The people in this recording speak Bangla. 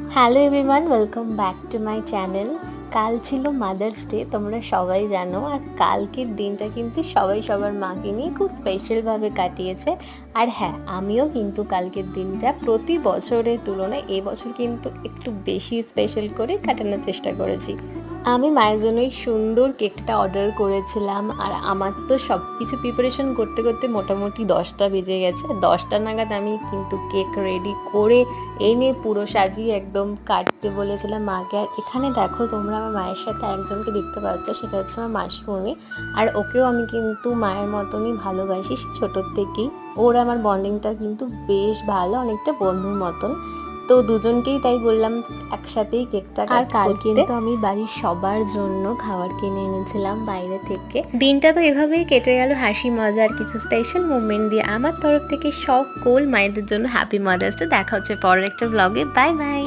Hello everyone, welcome back to my channel. কাল ছিল মাদার্স ডে, তোমরা সবাই জানো। আর কালকের দিনটা কিন্তু সবাই সবার মাকে নিয়ে খুব স্পেশালভাবে কাটিয়েছে। আর হ্যাঁ, আমিও কিন্তু কালকের দিনটা প্রতি বছরের তুলনায় এবছর কিন্তু একটু বেশি স্পেশাল করে কাটানোর চেষ্টা করেছি। আমি মায়ের জন্য এই সুন্দর কেকটা অর্ডার করেছিলাম। আর আমার তো সব কিছু প্রিপারেশন করতে করতে মোটামুটি 10টা বেজে গেছে। 10টা নাগাদ আমি কিন্তু কেক রেডি করে এনে পুরো সাজিয়ে একদম কাটতে বলেছিলাম মাকে। আর এখানে দেখো তোমরা আমার মায়ের সাথে একজনকে দেখতে পাচ্ছ, সেটা হচ্ছে আমার মাসিমণি। আর ওকেও আমি কিন্তু মায়ের মতনই ভালোবাসি সে ছোটোর থেকেই। ওর আমার বন্ডিংটা কিন্তু বেশ ভালো, অনেকটা বন্ধুর মতন। তো দুজনকেই তাই বললাম একসাথেই কেকটা আর কাল কিন্তু আমি বাড়ির সবার জন্য খাবার কিনে এনেছিলাম বাইরে থেকে। দিনটা তো এভাবেই কেটে গেল হাসি মজা আর কিছু স্পেশাল মুভমেন্ট দিয়ে। আমার তরফ থেকে সকল মায়েদের জন্য হ্যাপি মাদার্স ডে। দেখা হচ্ছে পরের একটা ব্লগে। Bye bye.